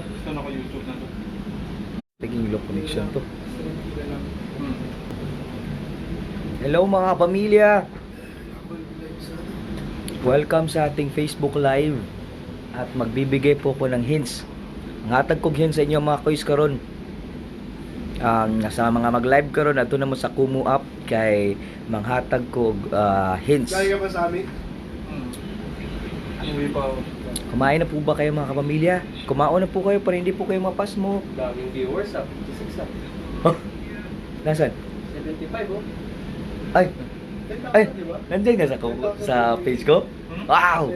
Gusto na ko YouTube na to. Naging low connection to. Hello mga pamilya! Welcome sa ating Facebook Live. At magbibigay po ko ng hints. Ngatag kong hints sa inyo mga kuys karon. Sa mga mag-live karon ato na mo sa Kumu app kay manghatag ko hints. Kaya ka pa sa amin? Hindi pa. Kumain na po ba kayo mga kapamilya? Kumaon na po kayo para hindi po kayo mapas mo. Daming viewers ah. 56 ah. Nasaan? 75 oh. Ay, nandiyan nga sa page ko? Wow!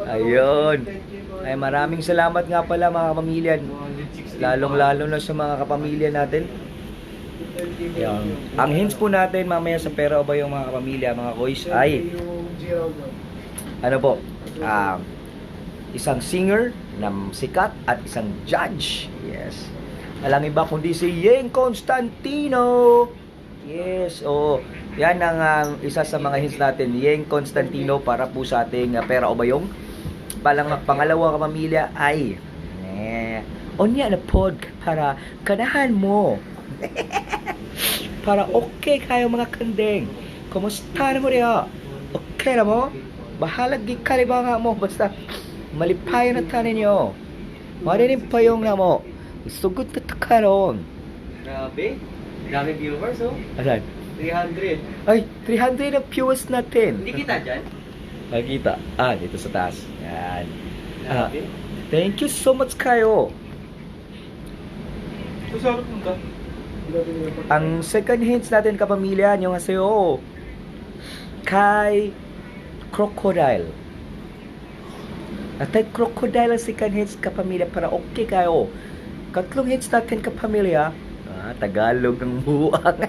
Ayun. Ay, maraming salamat nga pala mga kapamilya. Lalong-lalo na sa mga kapamilya natin. Ayun. Ang hints po natin mamaya sa pera o ba yung mga kapamilya, mga koys, ay ano po? Isang singer na sikat at isang judge. Yes. Alang iba kundi si Yeng Constantino. Yes, oo. Yan ang isa sa mga hints natin, Yeng Constantino para po sa ating pera o bayong. Pangalawa kapamilya ay onya na pod para kanahan mo. Para okay kayo mga kandeng. Kumusta na mo riya? Okay na mo? Bahalag di kalibanga mo basta malipayo na tanin nyo. Marinig pa yung na mo. Sugot na takaron. Grabe. Dami viewers oh. Asan? 300. Ay, 300 na viewers natin. Hindi kita dyan? Nakita. Dito sa taas. Yan. Grabe. Thank you so much kayo. Masarap mo ka? Ang second hints natin kapamilya, yung hasayo. Kay Crocodile. Atay Crocodile ang second hints kapamilya para okay kayo. Katlong hints natin kapamilya. Tagalog ng buwang.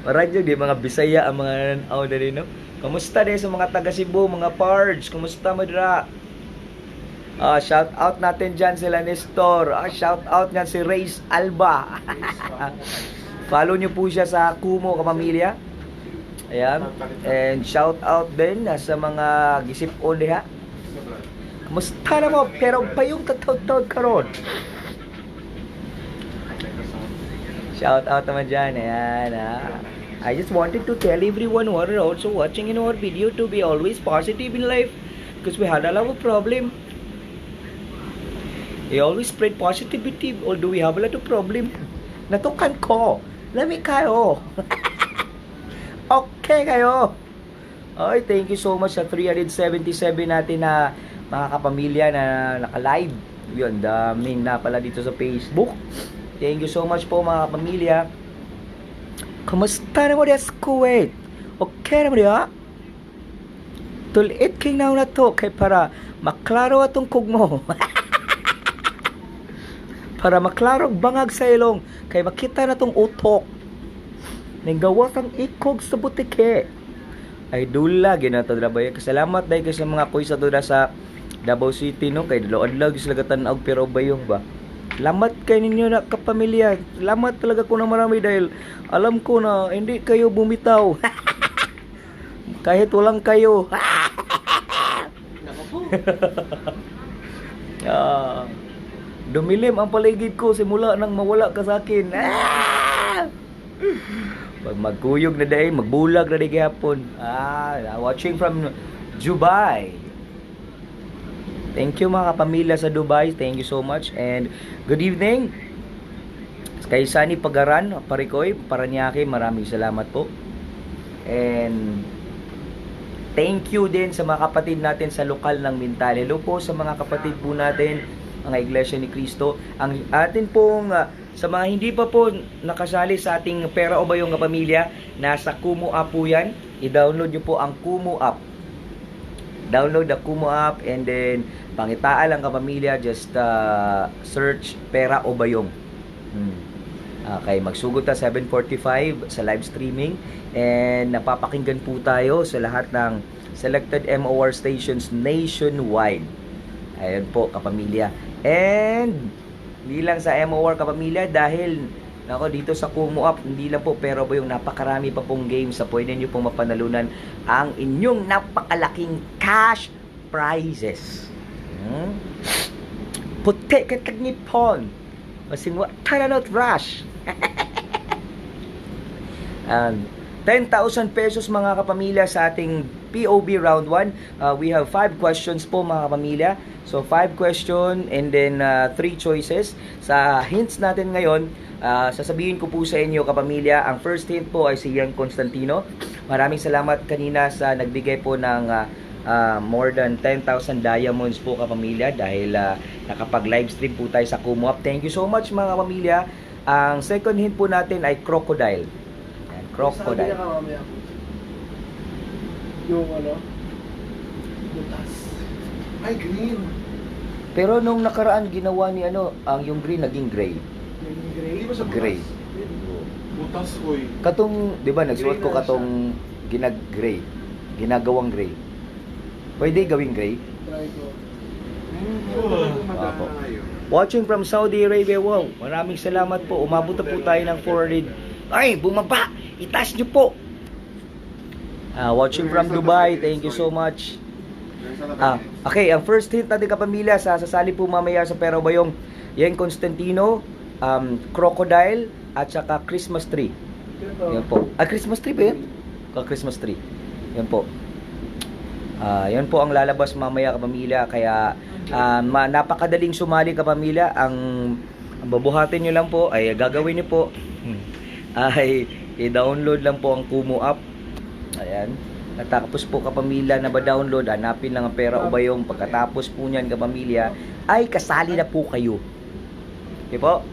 Maradyo di mga Bisaya ang mga nanaw na rin, no? Kamusta din sa mga taga Cebu, mga pards? Kamusta mo dira? Shout out natin dyan sila Nestor. Shout out nga si Reyes Alba. Follow nyo po siya sa Kumu kapamilya. Ayan. And shout out din sa mga gisip-on diha. Kamusta na mo? Pero pa yung tatawag karon. Shout out naman dyan. Ayan. I just wanted to tell everyone who are also watching in our video to be always positive in life. Because we had a lot of problem. We always spread positivity although we have a lot of problem. Natukan ko. Lami kayo. Okay kayo. Ay, thank you so much sa 377 natin na mga kapamilya na naka-live. Yun, daming na pala dito sa Facebook. Thank you so much po mga kapamilya. Kumusta na mo diya sa Kuwait? Okay na mo diya? Tulit king na to kay para maklaro atong kugmo. Para maklaro bangag sa ilong kay makita na tong utok. Ninggawas ang ikog sa butike. Ay dula ginato drabay. Salamat dahil sa mga kuy sa doon sa Davao City no kay adlaw sila gatan-og pero bayong ba. Salamat kay ninyo na kapamilya. Salamat talaga ko na marami dahil alam ko na hindi kayo bumitaw. Kahit walang kayo. Dumilim ang paligid ko simula nang mawala ka sa akin. Pag magkuyog na day, magbulag na day gihapon. Watching from Dubai. Thank you mga kapamilya sa Dubai. Thank you so much and good evening. Kay Sunny Pagaran, Parikoy, Paranaque, maraming salamat po. And thank you din sa mga kapatid natin sa lokal ng Mintal. Hello po sa mga kapatid po natin, mga Iglesia ni Cristo. Ang atin pong sa mga hindi pa po nakasali sa ating Pera o Bayong Kapamilya, nasa Kumu app po yan. I-download nyo po ang Kumu app. Download the Kumu app and then pangitaan lang kapamilya, just search Pera o Bayong. Okay, magsugot na 7:45 sa live streaming and napapakinggan po tayo sa lahat ng selected MOR stations nationwide. Ayun po kapamilya. And hindi lang sa MOR kapamilya dahil nako dito sa Kumu app, hindi lang po pero po yung napakarami pa pong games sa pwede nyo pong mapanalunan ang inyong napakalaking cash prizes. puti katag Nippon. Masing Tananot Rush. And 10,000 pesos mga kapamilya sa ating POB round 1. We have 5 questions po mga kapamilya. So 5 question and then 3 choices. Sa hints natin ngayon, sasabihin ko po sa inyo kapamilya, ang first hint po ay si Ian Constantino. Maraming salamat kanina sa nagbigay po ng more than 10,000 diamonds po kapamilya dahil nakapag-live stream po tayo sa Kumu Up. Thank you so much mga kapamilya. Ang second hint po natin ay crocodile. Yan, crocodile. Sabi niya mamaya. Yung ano? Butas. Ay, green. Pero nung nakaraan ginawa ni ang yung green naging gray. Yung gray. Hindi ba sa Gray. Butas, oy. Katong, 'di ba, nagsuot ko Gray na katong ginag-gray. Ginagawang gray. Pwede gawing gray. Try ko. Apo. Watching from Saudi Arabia. Wow, maraming salamat po. Umabot na po tayo ng 400. Ay, bumaba. Itaas niyo po. Watching from Dubai. Thank you so much. Okay, ang first hint natin kapamilya, sasali po mamaya sa Pero Bayong Ian Constantino, crocodile, at saka Christmas tree. Yan po. Christmas tree ba yan? Christmas tree. Yan po. Yan po ang lalabas mamaya kapamilya. Kaya napakadaling sumali kapamilya. Ang babuhatin nyo lang po ay gagawin nyo po ay i-download lang po ang Kumu app. Ayan. Natapos po kapamilya na ba-download, hanapin lang ang Pera o Bayong. Pagkatapos po niyan kapamilya, ay kasali na po kayo. Okay po?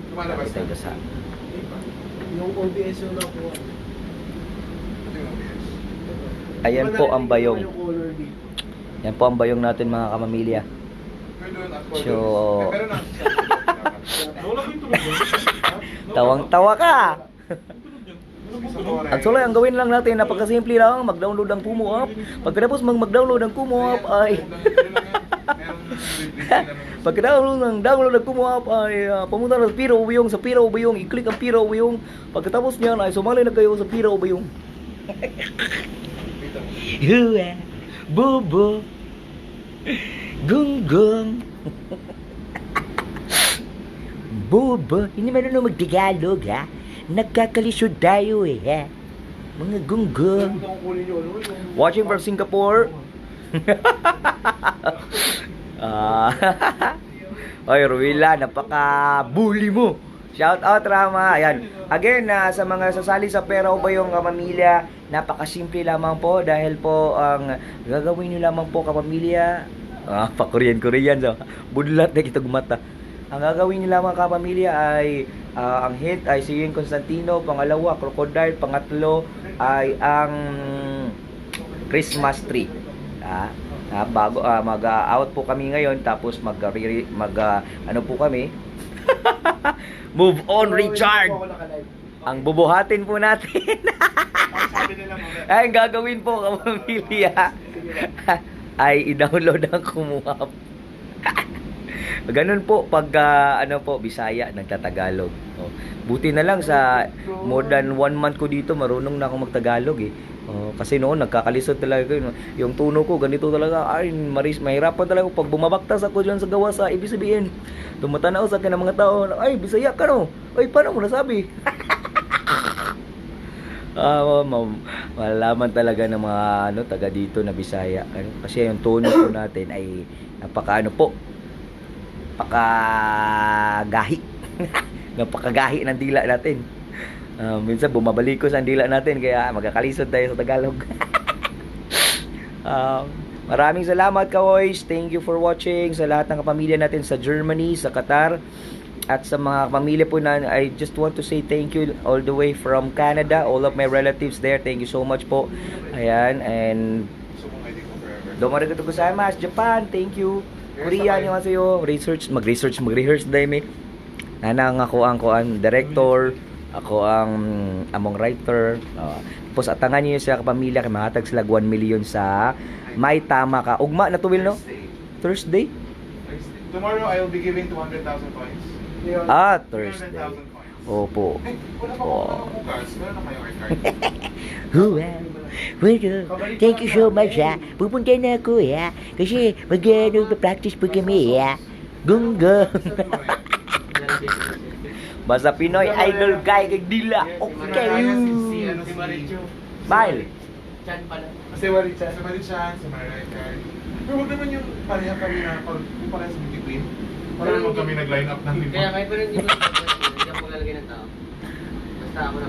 Lumalabas Tayo na. sa Yung OBS yung nakuha. Ayan po ang bayong. Yung color B. Yan po ang bayong natin mga kapamilya. So, Pero na. Wala ko yung tulog doon. tawang-tawa ka! At so ang gawin lang natin, napakasimple lang, mag-download ng Kumu app. Pagkatapos mag-download ng Kumu app ay pagkatapos ng Kumu app ay pumunta na sa Pira o Bayong, sa Pira o Bayong, i-click ang Pira o Bayong. Pagkatapos niyan ay sumali na kayo sa Pira o Bayong. Hua, bobo, gunggong. Bobo, hindi marunong mag-Tagalog ha. Nagkakalisod tayo ha. Mga gunggong. Watching from Singapore. Oy, Ruila, napaka-bully mo. Shout out, Rama. Ayan. Again, sa mga sasali sa Pera o Bayong kapamilya, napakasimple lamang po dahil po ang gagawin nyo lamang po kapamilya. Pa-Korean. So, budlat na kita gumata. Ang gagawin nyo lamang kapamilya ay ang hit ay si Ian Constantino, pangalawa crocodile, pangatlo ay ang Christmas tree. Bago mag-out po kami ngayon tapos ano po kami? Move on, Richard. Ang bubuhatin po natin. Ay, ang gagawin po kapamilya ay i-download ang Kumu app. Ganun po pag Bisaya nagtatagalog. Buti na lang sa more than 1 month ko dito marunong na akong magtagalog eh. Kasi noon nagkakalisod talaga ko. Yung tuno ko ganito talaga. Ay, mahirapan talaga pag bumabaktas ako diyan sa gawa sa ibig sabihin. Tumatanaw sa akin ng mga tao, ay Bisaya ka no? Ay, paano mo nasabi? Malaman talaga ng mga taga dito na Bisaya. Kasi yung tono po natin ay napakagahi. Napakagahi ng dila natin. Minsan bumabalik ko sa dila natin kaya magkakalisod tayo sa Tagalog. Maraming salamat kawoys. Thank you for watching sa lahat ng kapamilya natin sa Germany, sa Qatar, at sa mga kapamilya po na I just want to say thank you all the way from Canada, all of my relatives there. Thank you so much po. Ayan, and domo arigatou gozaimasu. Japan, thank you. Korea nyo masayo. Mag-research dahil nanang ako ang director, ako ang among writer. Tapos atangan niyo sa kapamilya kay mahatag sila 1 million sa May Tama Ka. Ugma na tuwil no? Thursday? Tomorrow I will be giving 200,000 points. Thursday. 200,000 points. Opo. Wala pa ako bukas. Meron na kayong card. Thank you so much ha. Pupunta na ako ha. Kasi mag-practice po kami ha. Gunggang. Sabi mo rin. Basta Pinoy idol guy kay Dila. Okay. Si Maricho. Smile. Chan pala. Kasi Maricha. Si Marichan, si Maricar. Pero huwag naman yung pareha kami na yung pareha sa Beauty Queen. Para naman kami nag-line up ng lima. Kaya kahit pa rin hindi ko lalagay ng tao. Basta ako na